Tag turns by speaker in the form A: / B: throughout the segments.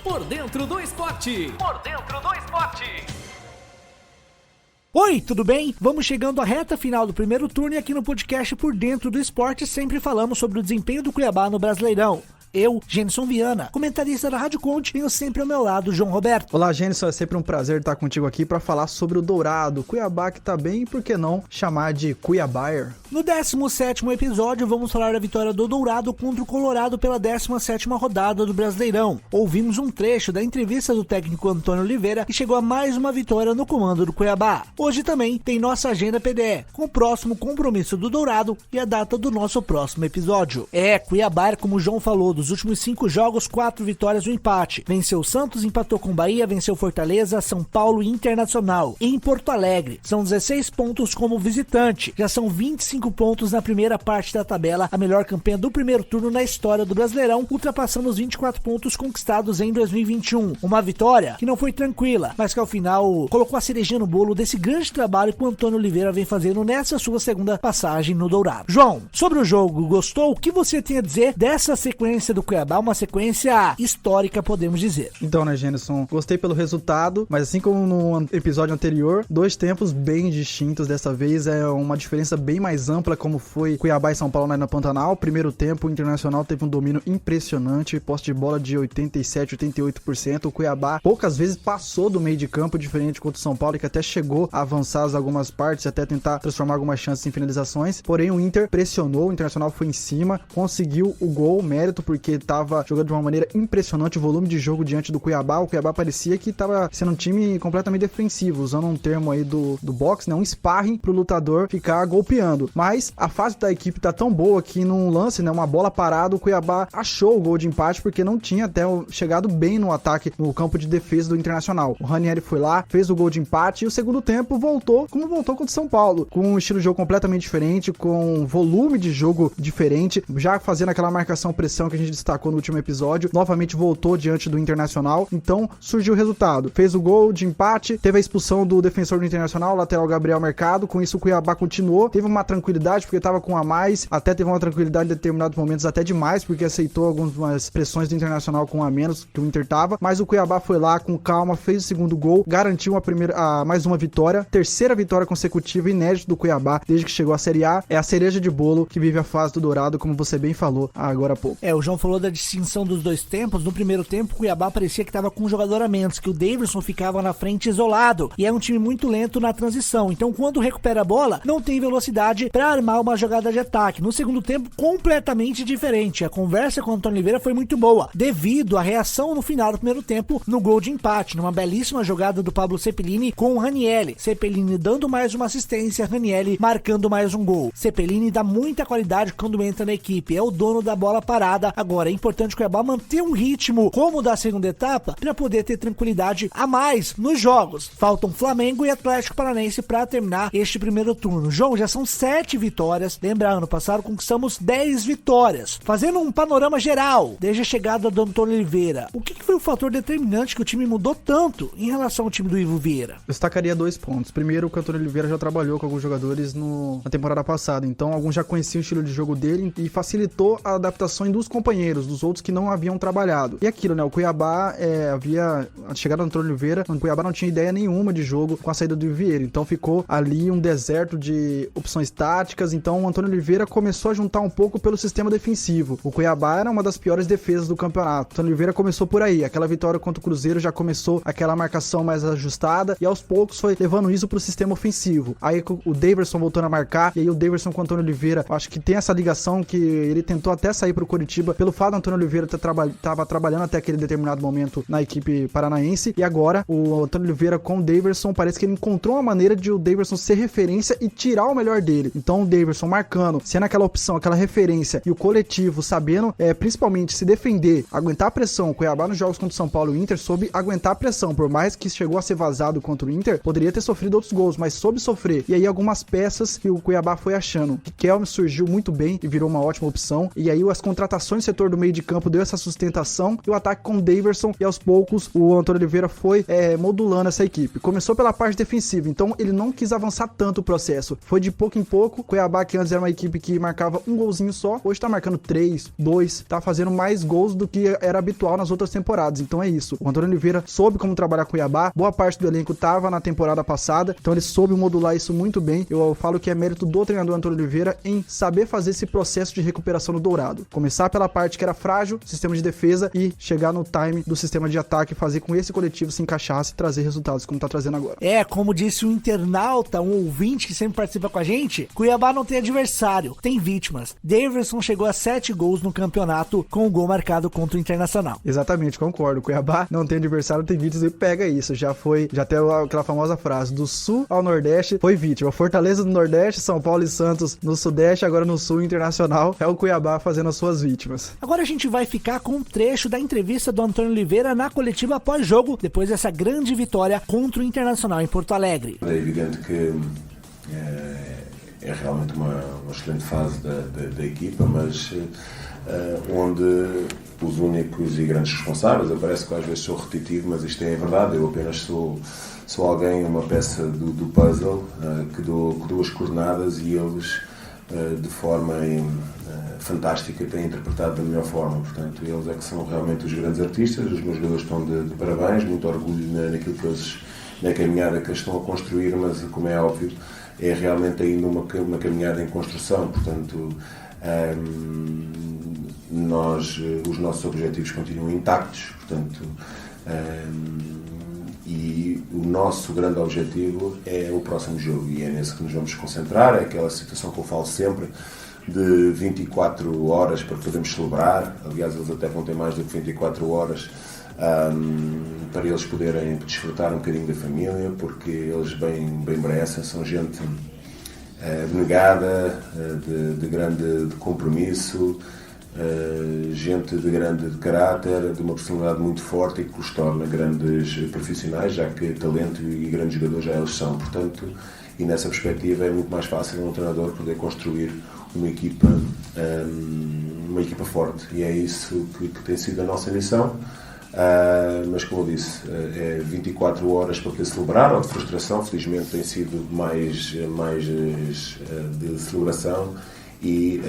A: Por dentro do esporte. Por dentro do esporte.
B: Oi, tudo bem? Vamos chegando à reta final do primeiro turno e aqui no podcast Por Dentro do Esporte sempre falamos sobre o desempenho do Cuiabá no Brasileirão. Eu, Genison Viana, comentarista da Rádio Conte, tenho sempre ao meu lado João Roberto.
C: Olá, Genison, é sempre um prazer estar contigo aqui para falar sobre o Dourado, Cuiabá que tá bem, por que não chamar de Cuiabair?
B: No 17º episódio, vamos falar da vitória do Dourado contra o Colorado pela 17ª rodada do Brasileirão. Ouvimos um trecho da entrevista do técnico Antônio Oliveira, que chegou a mais uma vitória no comando do Cuiabá. Hoje também tem nossa agenda PDE, com o próximo compromisso do Dourado e a data do nosso próximo episódio. Cuiabá, como o João falou, dos últimos 5 jogos, 4 vitórias e um empate. Venceu o Santos, empatou com o Bahia, venceu Fortaleza, São Paulo e Internacional. Em Porto Alegre, são 16 pontos como visitante. Já são 25 pontos na primeira parte da tabela, a melhor campanha do primeiro turno na história do Brasileirão, ultrapassando os 24 pontos conquistados em 2021. Uma vitória que não foi tranquila, mas que ao final colocou a cerejinha no bolo desse grande trabalho que o Antônio Oliveira vem fazendo nessa sua segunda passagem no Dourado. João, sobre o jogo, gostou? O que você tem a dizer dessa sequência do Cuiabá, uma sequência histórica, podemos dizer?
C: Então, né, Genison, gostei pelo resultado, mas assim como no episódio anterior, 2 tempos bem distintos. Dessa vez é uma diferença bem mais ampla, como foi Cuiabá e São Paulo na Pantanal. Primeiro tempo, o Internacional teve um domínio impressionante, posse de bola de 87%, 88%. O Cuiabá poucas vezes passou do meio de campo, diferente contra o São Paulo, que até chegou a avançar algumas partes, até tentar transformar algumas chances em finalizações. Porém, o Inter pressionou, o Internacional foi em cima, conseguiu o gol, mérito, porque tava jogando de uma maneira impressionante o volume de jogo diante do Cuiabá. O Cuiabá parecia que tava sendo um time completamente defensivo, usando um termo aí do boxe, né? Um sparring pro lutador ficar golpeando. Mas a fase da equipe tá tão boa que num lance, né? Uma bola parada, o Cuiabá achou o gol de empate porque não tinha até chegado bem no ataque, no campo de defesa do Internacional. O Ranieri foi lá, fez o gol de empate e o segundo tempo voltou como voltou contra o São Paulo, com um estilo de jogo completamente diferente, com um volume de jogo diferente, já fazendo aquela marcação-pressão que a gente destacou no último episódio. Novamente voltou diante do Internacional, então surgiu o resultado. Fez o gol de empate, teve a expulsão do defensor do Internacional, lateral Gabriel Mercado. Com isso o Cuiabá continuou, teve uma tranquilidade porque estava com a mais, até teve uma tranquilidade em determinados momentos, até demais, porque aceitou algumas pressões do Internacional com a menos que o Inter tava, mas o Cuiabá foi lá com calma, fez o segundo gol, garantiu mais uma vitória, terceira vitória consecutiva, inédita do Cuiabá desde que chegou à Série A. É a cereja de bolo que vive a fase do Dourado, como você bem falou agora há pouco.
B: O João falou da distinção dos 2 tempos. No primeiro tempo, o Cuiabá parecia que estava com um jogador a menos, que o Daverson ficava na frente isolado, e é um time muito lento na transição, então quando recupera a bola, não tem velocidade para armar uma jogada de ataque. No segundo tempo, completamente diferente. A conversa com o Antônio Oliveira foi muito boa, devido à reação no final do primeiro tempo, no gol de empate, numa belíssima jogada do Pablo Cepelini com o Ranieri. Cepelini dando mais uma assistência, Ranieri marcando mais um gol. Cepelini dá muita qualidade quando entra na equipe, é o dono da bola parada. Agora, é importante o Cuiabá manter um ritmo como o da segunda etapa para poder ter tranquilidade a mais nos jogos. Faltam Flamengo e Atlético Paranaense para terminar este primeiro turno. João, já são 7 vitórias. Lembra, ano passado conquistamos 10 vitórias. Fazendo um panorama geral, desde a chegada do Antônio Oliveira, o que foi o fator determinante que o time mudou tanto em relação ao time do Ivo Vieira?
C: Eu destacaria 2 pontos. Primeiro, o Antônio Oliveira já trabalhou com alguns jogadores na temporada passada, então alguns já conheciam o estilo de jogo dele e facilitou a adaptação dos companheiros, dos outros que não haviam trabalhado. E aquilo, né? O Cuiabá havia chegado no Antônio Oliveira, o Cuiabá não tinha ideia nenhuma de jogo com a saída do Vieira, então ficou ali um deserto de opções táticas. Então o Antônio Oliveira começou a juntar um pouco pelo sistema defensivo. O Cuiabá era uma das piores defesas do campeonato. O Antônio Oliveira começou por aí, aquela vitória contra o Cruzeiro já começou aquela marcação mais ajustada e aos poucos foi levando isso pro sistema ofensivo. Aí o Daverson voltando a marcar, e aí o Daverson com o Antônio Oliveira, acho que tem essa ligação que ele tentou até sair pro Coritiba, pelo fato do Antônio Oliveira tava trabalhando até aquele determinado momento na equipe paranaense, e agora o Antônio Oliveira com o Daverson, parece que ele encontrou uma maneira de o Daverson ser referência e tirar o melhor dele. Então o Daverson marcando, sendo aquela opção, aquela referência, e o coletivo sabendo, principalmente se defender, aguentar a pressão. O Cuiabá nos jogos contra o São Paulo e o Inter soube aguentar a pressão, por mais que chegou a ser vazado contra o Inter, poderia ter sofrido outros gols, mas soube sofrer. E aí algumas peças que o Cuiabá foi achando. O Riquelme surgiu muito bem e virou uma ótima opção, e aí as contratações setor do meio de campo deu essa sustentação e o ataque com o Daverson, e aos poucos o Antônio Oliveira foi modulando essa equipe. Começou pela parte defensiva, então ele não quis avançar tanto o processo, foi de pouco em pouco. Cuiabá, que antes era uma equipe que marcava um golzinho só, hoje tá marcando 3, 2, tá fazendo mais gols do que era habitual nas outras temporadas. Então é isso, o Antônio Oliveira soube como trabalhar Cuiabá, boa parte do elenco tava na temporada passada, então ele soube modular isso muito bem. Eu falo que é mérito do treinador Antônio Oliveira em saber fazer esse processo de recuperação no Dourado, começar pela parte que era frágil, sistema de defesa, e chegar no time do sistema de ataque, fazer com esse coletivo se encaixasse e trazer resultados como tá trazendo agora.
B: Como disse um internauta, um ouvinte que sempre participa com a gente, Cuiabá não tem adversário, tem vítimas. Daverson chegou a 7 gols no campeonato com o gol marcado contra o Internacional.
C: Exatamente, concordo. Cuiabá não tem adversário, tem vítimas, e pega isso. Já tem aquela famosa frase, do sul ao nordeste foi vítima. Fortaleza do Nordeste, São Paulo e Santos no Sudeste, agora no Sul Internacional, é o Cuiabá fazendo as suas vítimas.
B: Agora a gente vai ficar com um trecho da entrevista do Antônio Oliveira na coletiva pós-jogo, depois dessa grande vitória contra o Internacional em Porto Alegre.
D: É evidente que é realmente uma excelente fase da equipa, mas onde os únicos e grandes responsáveis, eu parece que às vezes sou repetitivo, mas isto é verdade, eu apenas sou alguém, uma peça do puzzle, que dou as coordenadas, e eles de forma fantástica têm interpretado da melhor forma. Portanto, eles é que são realmente os grandes artistas. Os meus jogadores estão de parabéns, muito orgulho naquilo que eles, na caminhada que eles estão a construir, mas como é óbvio, é realmente ainda uma caminhada em construção. Portanto, os nossos objetivos continuam intactos, portanto, e o nosso grande objetivo é o próximo jogo, e é nesse que nos vamos concentrar. É aquela situação que eu falo sempre, de 24 horas para podermos celebrar. Aliás, eles até vão ter mais do que 24 horas para eles poderem desfrutar um bocadinho da família, porque eles bem merecem. São gente abnegada, de grande compromisso, gente de grande caráter, de uma personalidade muito forte, e que os torna grandes profissionais, já que talento e grandes jogadores já eles são. Portanto, e nessa perspectiva é muito mais fácil um treinador poder construir uma equipa forte, e é isso que tem sido a nossa missão. Mas como eu disse, é 24 horas para poder celebrar, ou de frustração. Felizmente tem sido mais de celebração, e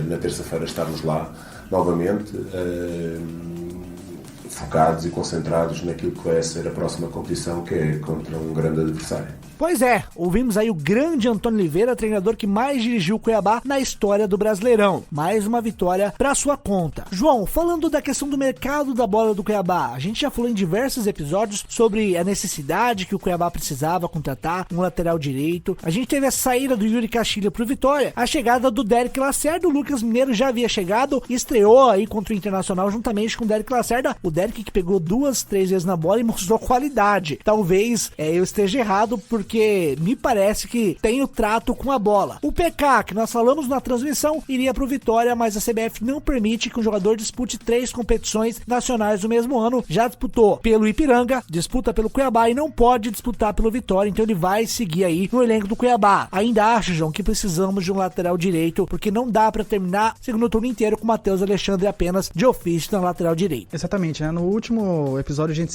D: na terça-feira estarmos lá novamente, focados e concentrados naquilo que vai ser a próxima competição, que é contra um grande adversário.
B: Pois é, ouvimos aí o grande Antônio Oliveira, treinador que mais dirigiu o Cuiabá na história do Brasileirão. Mais uma vitória para sua conta. João, falando da questão do mercado da bola do Cuiabá, a gente já falou em diversos episódios sobre a necessidade que o Cuiabá precisava contratar um lateral direito. A gente teve a saída do Yuri Castilho pro Vitória, a chegada do Derek Lacerda. O Lucas Mineiro já havia chegado e estreou aí contra o Internacional juntamente com o Derek Lacerda. O Derek que pegou 2, 3 vezes na bola e mostrou qualidade. Talvez eu esteja errado, porque me parece que tem o trato com a bola. O PK, que nós falamos na transmissão, iria pro Vitória, mas a CBF não permite que um jogador dispute 3 competições nacionais no mesmo ano. Já disputou pelo Ipiranga, disputa pelo Cuiabá e não pode disputar pelo Vitória, então ele vai seguir aí no elenco do Cuiabá. Ainda acho, João, que precisamos de um lateral direito, porque não dá pra terminar o segundo turno inteiro com o Matheus Alexandre apenas de ofício na lateral direito.
C: Exatamente, né? No último episódio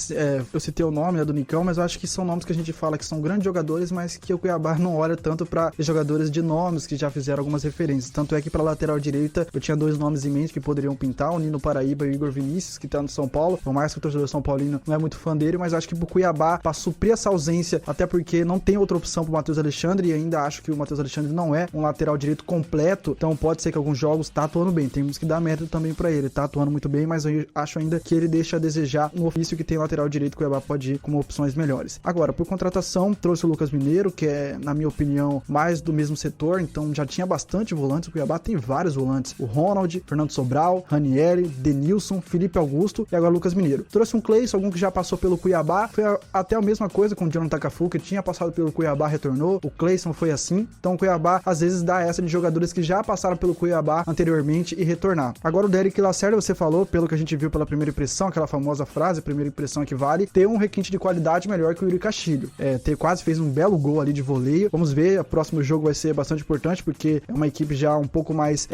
C: eu citei o nome do Nicão, mas eu acho que são nomes que a gente fala que são grandes jogadores, mas que o Cuiabá não olha tanto para jogadores de nomes que já fizeram algumas referências. Tanto é que para lateral direita eu tinha 2 nomes em mente que poderiam pintar, o Nino Paraíba e o Igor Vinícius, que tá no São Paulo. Por mais que o torcedor São Paulino não é muito fã dele, mas acho que pro Cuiabá, para suprir essa ausência, até porque não tem outra opção pro Matheus Alexandre, e ainda acho que o Matheus Alexandre não é um lateral direito completo, então pode ser que alguns jogos tá atuando bem. Temos que dar mérito também para ele, tá atuando muito bem, mas eu acho ainda que ele deixa a desejar no ofício que tem lateral direito. O Cuiabá pode ir com opções melhores. Agora, por contratação, trouxe o Lucas Mineiro, que é, na minha opinião, mais do mesmo setor, então já tinha bastante volantes. O Cuiabá tem vários volantes: o Ronald, Fernando Sobral, Ranieri, Denilson, Felipe Augusto e agora o Lucas Mineiro. Trouxe um Cleison, algum que já passou pelo Cuiabá, foi até a mesma coisa com o Jonathan Cafu, que tinha passado pelo Cuiabá, retornou. O Cleison foi assim, então o Cuiabá às vezes dá essa de jogadores que já passaram pelo Cuiabá anteriormente e retornar. Agora o Derek Lacerda, você falou, pelo que a gente viu pela primeira impressão, aquela famosa frase, a primeira impressão é que vale, ter um requinte de qualidade melhor que o Yuri Castilho. Quase fez um belo gol ali de voleio. Vamos ver, o próximo jogo vai ser bastante importante, porque é uma equipe já um pouco mais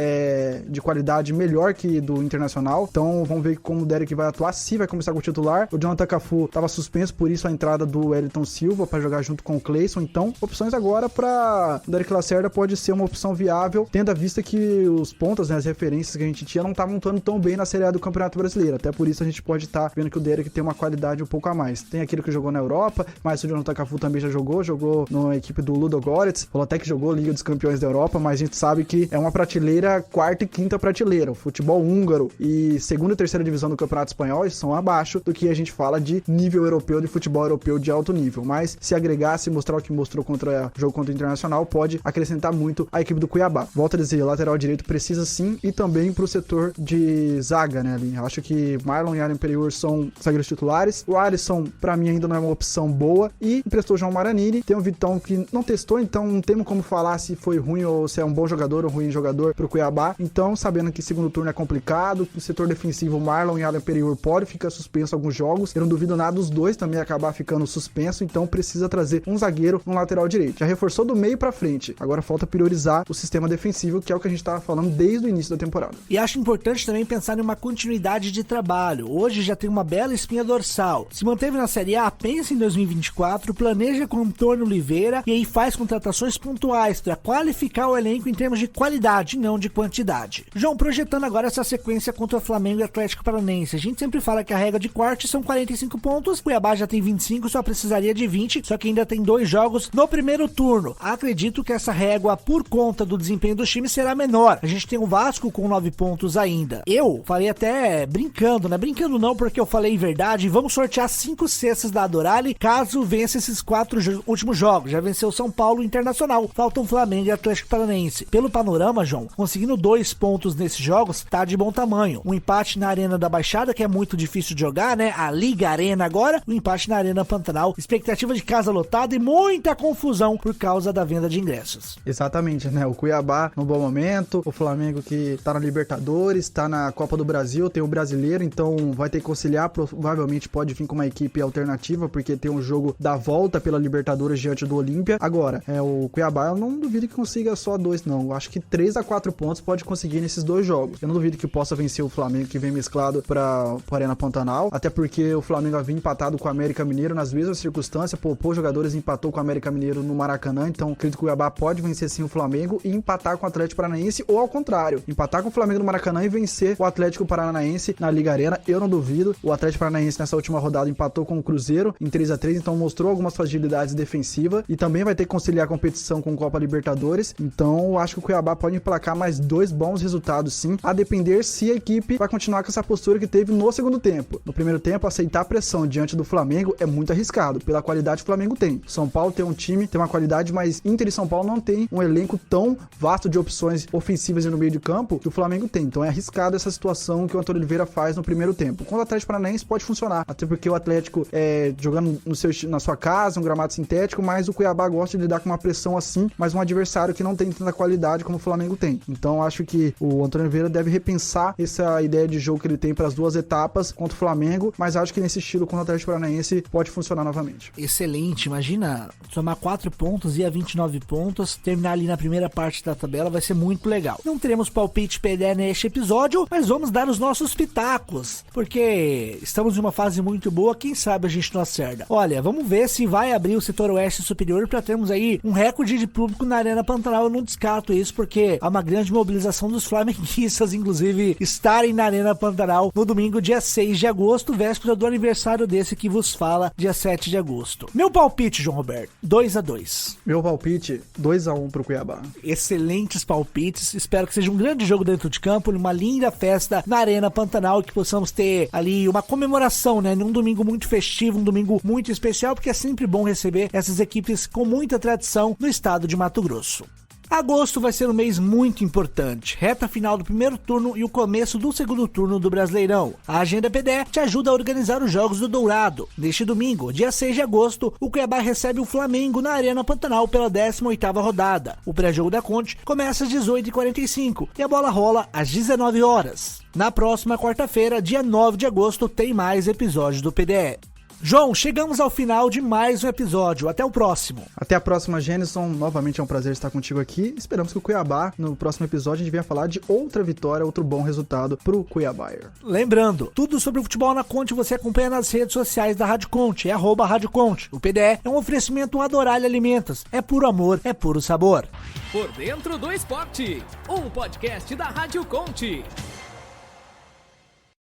C: de qualidade melhor que do Internacional. Então vamos ver como o Derek vai atuar, se vai começar com o titular. O Jonathan Cafu estava suspenso, por isso a entrada do Wellington Silva para jogar junto com o Cleison. Então, opções agora para o Derek Lacerda pode ser uma opção viável, tendo à vista que os pontas, né, as referências que a gente tinha não estavam atuando tão bem na Série A do Campeonato Brasileiro. Até por isso a gente pode estar vendo que o Derek tem uma qualidade um pouco a mais. Tem aquilo que jogou na Europa, mas o Jonathan Cafu também já jogou na equipe do Ludogorets, falou até que jogou Liga dos Campeões da Europa, mas a gente sabe que é uma prateleira, quarta e quinta prateleira. O futebol húngaro e segunda e terceira divisão do Campeonato Espanhol são abaixo do que a gente fala de nível europeu, de futebol europeu de alto nível. Mas se agregar, se mostrar o que mostrou contra o jogo contra o Internacional, pode acrescentar muito a equipe do Cuiabá. Volto a dizer, lateral direito precisa sim, e também pro setor de zaga, né, ali. Eu acho que Marlon e Alan Perrior são zagueiros titulares. O Alisson, pra mim, ainda não é uma opção boa. E emprestou o João Maranini. Tem o Vitão que não testou, então não temos como falar se foi ruim ou se é um bom jogador ou ruim jogador pro Cuiabá. Então, sabendo que segundo turno é complicado, o setor defensivo Marlon e Alan Perrior pode ficar suspenso alguns jogos. Eu não duvido nada dos dois também acabar ficando suspenso, então precisa trazer um zagueiro no lateral direito. Já reforçou do meio pra frente. Agora falta priorizar o sistema defensivo, que é o que a gente tava falando desde o início da temporada.
B: E acho importante também pensar em uma continuidade de trabalho. Hoje já tem uma bela espinha dorsal. Se manteve na Série A, pensa em 2024, planeja com Antônio Oliveira e aí faz contratações pontuais para qualificar o elenco em termos de qualidade, não de quantidade. João, projetando agora essa sequência contra o Flamengo e Atlético Paranaense. A gente sempre fala que a regra de corte são 45 pontos, Cuiabá já tem 25, só precisaria de 20, só que ainda tem 2 jogos no primeiro turno. Acredito que essa régua, por conta do desempenho dos times, será menor. A gente tem o Vasco com 9 pontos ainda. Eu falei até brincando, né? Brincando não, porque eu falei em verdade, vamos sortear 5 cestas da Adorale, caso vença esses 4 últimos jogos. Já venceu São Paulo e Internacional, faltam Flamengo e Atlético Paranaense. Pelo panorama, João, conseguindo 2 pontos nesses jogos, tá de bom tamanho. Um empate na Arena da Baixada, que é muito difícil de jogar, né? A Liga Arena agora, um empate na Arena Pantanal, expectativa de casa lotada e muita confusão por causa da venda de ingressos.
C: Exatamente, né? O Cuiabá no bom momento, o Flamengo que tá na Libertadores, tá na Copa do Brasil, tem o Brasileiro, então vai ter que conciliar, provavelmente pode vir com uma equipe alternativa, porque tem um jogo da volta pela Libertadores diante do Olímpia. Agora, o Cuiabá, eu não duvido que consiga só 2, não. Eu acho que 3 a 4 pontos pode conseguir nesses 2 jogos. Eu não duvido que possa vencer o Flamengo, que vem mesclado pra Arena Pantanal, até porque o Flamengo havia empatado com o América Mineiro nas mesmas circunstâncias, poupou jogadores e empatou com o América Mineiro no Maracanã, então acredito que o Cuiabá pode vencer sim o Flamengo e empatar com o Atlético Paranaense, ou ao contrário, empatar com o Flamengo no Maracanã e vencer o Atlético Paranaense na Liga Arena. Eu não duvido. O Atlético Paranaense nessa última rodada empatou com o Cruzeiro em 3 a 3, então mostrou algumas fragilidades defensivas e também vai ter que conciliar a competição com Copa Libertadores, então eu acho que o Cuiabá pode emplacar mais 2 bons resultados sim, a depender se a equipe vai continuar com essa postura que teve no segundo tempo. No primeiro tempo, aceitar a pressão diante do Flamengo é muito arriscado, pela qualidade que o Flamengo tem. São Paulo tem um time, tem uma qualidade, mas Inter e São Paulo não tem um elenco tão vasto de opções ofensivas no meio de campo que o Flamengo tem, então é arriscado essa situação que o Antônio Oliveira faz no primeiro tempo. Com o Atlético Paranaense pode funcionar, até porque o Atlético jogando na sua casa, um gramado sintético, mas o Cuiabá gosta de lidar com uma pressão assim, mas um adversário que não tem tanta qualidade como o Flamengo tem. Então acho que o Antônio Oliveira deve repensar essa ideia de jogo que ele tem para as 2 etapas contra o Flamengo, mas acho que nesse estilo com o Atlético Paranaense pode funcionar novamente.
B: Excelente, imagina somar 4 pontos e a 29 pontos, terminar ali na primeira parte da tabela, vai ser muito legal. Não teremos palpite PD neste episódio, mas vamos dar os nossos pitacos, porque estamos em uma fase muito boa, quem sabe a gente não acerta. Olha, vamos ver se vai abrir o setor oeste superior para termos aí um recorde de público na Arena Pantanal. Eu não descarto isso, porque há uma grande mobilização dos flamenguistas, inclusive, estarem na Arena Pantanal no domingo, dia 6 de agosto, véspera do aniversário desse que vos fala, dia 7 de agosto. Meu palpite, João Roberto, 2 a 2.
C: Meu palpite, 2 a 1 pro Cuiabá.
B: Excelentes palpites, espero que seja um grande jogo dentro de campo, uma linda festa na Arena Pantanal, que possamos ter ali uma comemoração, né, num domingo muito festivo, um domingo muito especial, porque é sempre bom receber essas equipes com muita tradição no estado de Mato Grosso. Agosto vai ser um mês muito importante, reta final do primeiro turno e o começo do segundo turno do Brasileirão. A Agenda PDE te ajuda a organizar os jogos do Dourado. Neste domingo, dia 6 de agosto, o Cuiabá recebe o Flamengo na Arena Pantanal pela 18ª rodada. O pré-jogo da Conte começa às 18h45 e a bola rola às 19 horas. Na próxima quarta-feira, dia 9 de agosto, tem mais episódios do PDE. João, chegamos ao final de mais um episódio. Até o próximo.
C: Até a próxima, Genison. Novamente é um prazer estar contigo aqui. Esperamos que o Cuiabá, no próximo episódio, a gente venha falar de outra vitória, outro bom resultado pro Cuiabá.
B: Lembrando, tudo sobre o futebol na Conte você acompanha nas redes sociais da Rádio Conte, @Rádio Conte. O PDE é um oferecimento Adoralho Alimentos. É puro amor, é puro sabor.
A: Por Dentro do Esporte, um podcast da Rádio Conte.